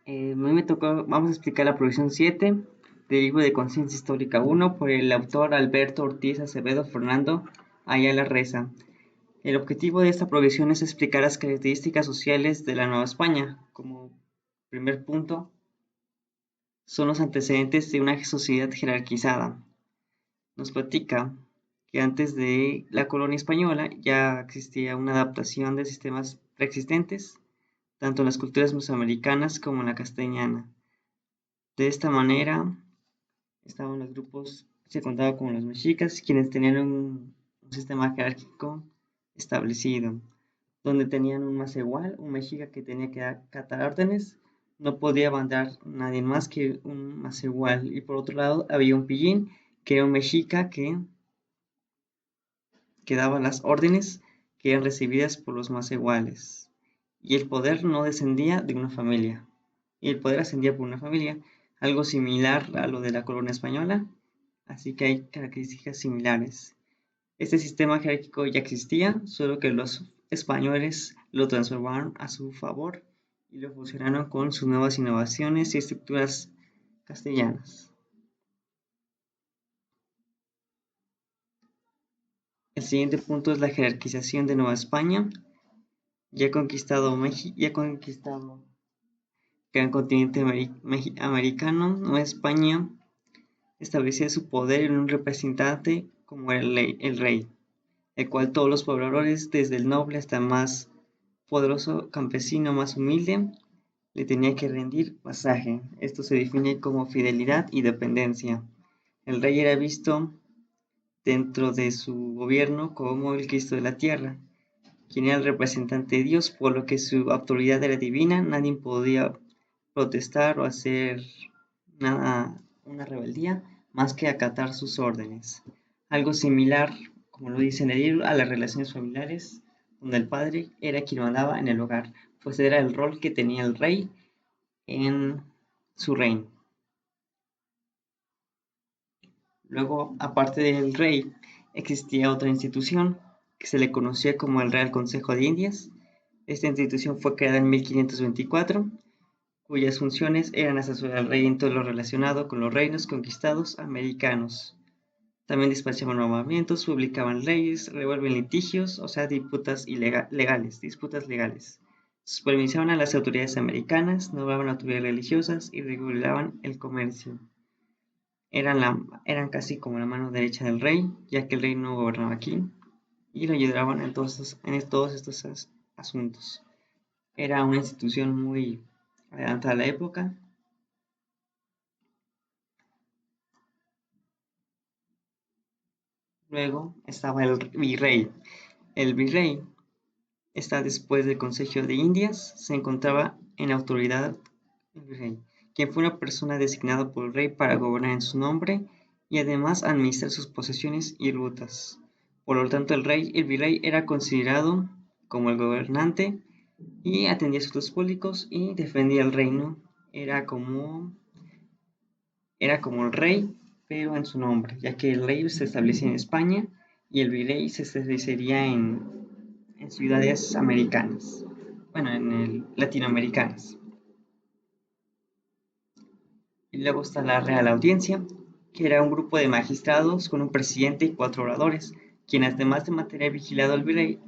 A mí me tocó, vamos a explicar la provisión 7 del libro de Conciencia Histórica 1 por el autor Alberto Ortiz Acevedo Fernando Ayala Reza. El objetivo de esta provisión es explicar las características sociales de la Nueva España. Como primer punto, son los antecedentes de una sociedad jerarquizada. Nos platica que antes de la colonia española ya existía una adaptación de sistemas preexistentes, tanto en las culturas mesoamericanas como en la castellana. De esta manera, estaban los grupos, se contaba con los mexicas, quienes tenían un sistema jerárquico establecido, donde tenían un más igual, un mexica que tenía que acatar órdenes, no podía mandar nadie más que un más igual. Y por otro lado, había un pillín, que era un mexica que daba las órdenes que eran recibidas por los más iguales. Y el poder no descendía de una familia, y el poder ascendía por una familia, algo similar a lo de la corona española, así que hay características similares. Este sistema jerárquico ya existía, solo que los españoles lo transformaron a su favor y lo fusionaron con sus nuevas innovaciones y estructuras castellanas. El siguiente punto es la jerarquización de Nueva España. Ya conquistado México, ya conquistado gran continente americano, Nueva España establecía su poder en un representante como el rey, el cual todos los pobladores, desde el noble hasta el más poderoso campesino más humilde, le tenía que rendir pasaje. Esto se define como fidelidad y dependencia. El rey era visto dentro de su gobierno como el Cristo de la tierra, quien era el representante de Dios, por lo que su autoridad era divina, nadie podía protestar o hacer nada, una rebeldía, más que acatar sus órdenes. Algo similar, como lo dice en el libro, a las relaciones familiares, donde el padre era quien mandaba en el hogar, pues era el rol que tenía el rey en su reino. Luego, aparte del rey, existía otra institución que se le conocía como el Real Consejo de Indias. Esta institución fue creada en 1524, cuyas funciones eran asesorar al rey en todo lo relacionado con los reinos conquistados americanos. También despachaban nombramientos, publicaban leyes, revuelven litigios, o sea, disputas legales. Supervisaban a las autoridades americanas, nombraban autoridades religiosas y regulaban el comercio. Eran casi como la mano derecha del rey, ya que el rey no gobernaba aquí, y lo ayudaban en todos estos asuntos. Era una institución muy adelantada a la época. Luego estaba el virrey. El virrey está después del Consejo de Indias, se encontraba en autoridad el virrey, quien fue una persona designada por el rey para gobernar en su nombre y además administrar sus posesiones y rutas. Por lo tanto, el virrey era considerado como el gobernante y atendía asuntos públicos y defendía el reino. Era como, era como el rey, pero en su nombre, ya que el rey se establecía en España y el virrey se establecería en ciudades americanas, bueno, latinoamericanas. Y luego está la Real Audiencia, que era un grupo de magistrados con un presidente y 4 oradores, quienes además de mantener vigilado al virrey,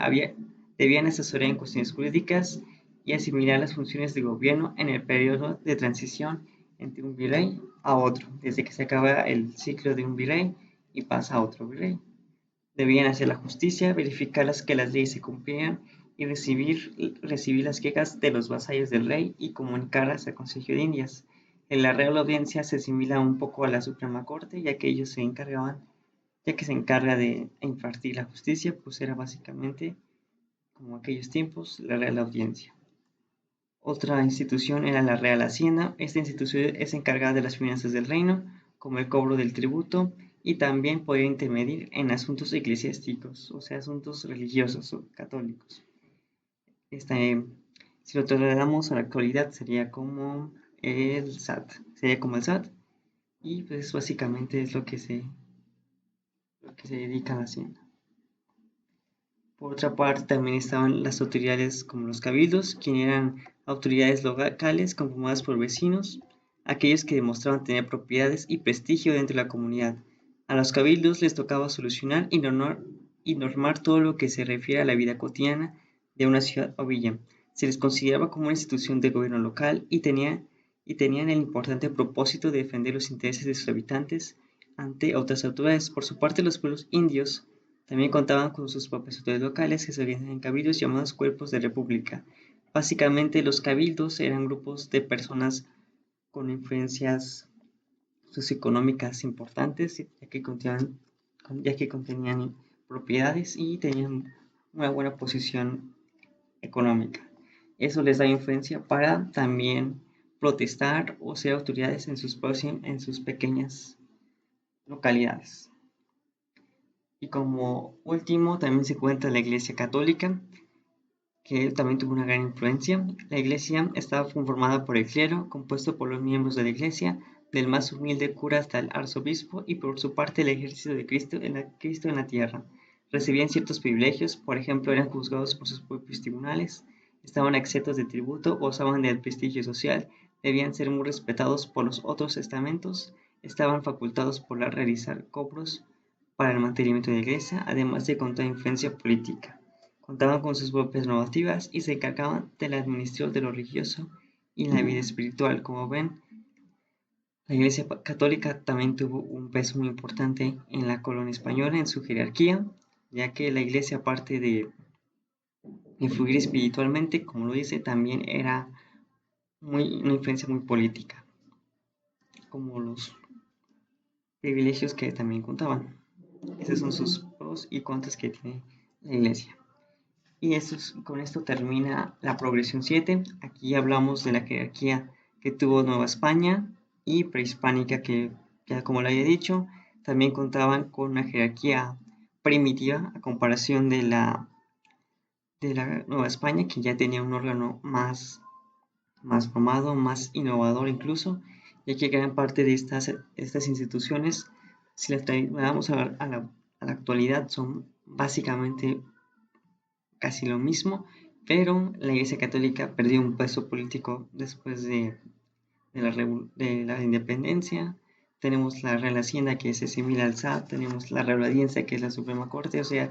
debían asesorar en cuestiones jurídicas y asimilar las funciones de gobierno en el periodo de transición entre un virrey a otro, desde que se acaba el ciclo de un virrey y pasa a otro virrey. Debían hacer la justicia, verificar que las leyes se cumplían y recibir las quejas de los vasallos del rey y comunicarlas al Consejo de Indias. En la Real Audiencia se asimila un poco a la Suprema Corte, ya que ellos ya que se encarga de impartir la justicia, pues era básicamente, como aquellos tiempos, la Real Audiencia. Otra institución era la Real Hacienda. Esta institución es encargada de las finanzas del reino, como el cobro del tributo, y también podía intervenir en asuntos eclesiásticos, o sea, asuntos religiosos o católicos. Este, si lo trasladamos a la actualidad, sería como el SAT, y pues básicamente es lo que se dedica a la Hacienda. Por otra parte, también estaban las autoridades como los cabildos, quienes eran autoridades locales conformadas por vecinos, aquellos que demostraban tener propiedades y prestigio dentro de la comunidad. A los cabildos les tocaba solucionar y normar todo lo que se refiere a la vida cotidiana de una ciudad o villa. Se les consideraba como una institución de gobierno local y tenían el importante propósito de defender los intereses de sus habitantes ante otras autoridades. Por su parte, los pueblos indios también contaban con sus propias autoridades locales que se organizaban en cabildos llamados cuerpos de república. Básicamente, los cabildos eran grupos de personas con influencias socioeconómicas importantes, ya que contenían propiedades y tenían una buena posición económica. Eso les da influencia para también protestar o ser autoridades en sus pequeñas localidades. Y como último, también se encuentra la Iglesia Católica, que también tuvo una gran influencia. La Iglesia estaba conformada por el clero, compuesto por los miembros de la Iglesia, del más humilde cura hasta el arzobispo, y por su parte el ejército de Cristo en la tierra. Recibían ciertos privilegios, por ejemplo, eran juzgados por sus propios tribunales, estaban exentos de tributo, gozaban del prestigio social, debían ser muy respetados por los otros estamentos, estaban facultados por realizar cobros para el mantenimiento de la iglesia, además de contar influencia política. Contaban con sus propias normativas y se encargaban del administrador de lo religioso y la vida espiritual. Como ven, la Iglesia Católica también tuvo un peso muy importante en la colonia española en su jerarquía, ya que la Iglesia, aparte de influir espiritualmente, como lo dice, también era una influencia muy política, como los privilegios que también contaban. Esos son sus pros y contras que tiene la Iglesia. Y con esto termina la progresión 7. Aquí hablamos de la jerarquía que tuvo Nueva España y prehispánica, que ya como lo había dicho, también contaban con una jerarquía primitiva a comparación de la Nueva España, que ya tenía un órgano más formado, más innovador incluso, ya que gran parte de estas instituciones, si las trasladamos a la actualidad, son básicamente casi lo mismo, pero la Iglesia Católica perdió un peso político después de la independencia. Tenemos la Real Hacienda, que se asimila al SAT, tenemos la Real Audiencia, que es la Suprema Corte, o sea,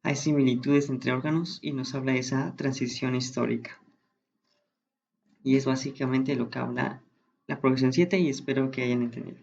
hay similitudes entre órganos y nos habla de esa transición histórica. Y es básicamente lo que habla la progresión 7 y espero que hayan entendido.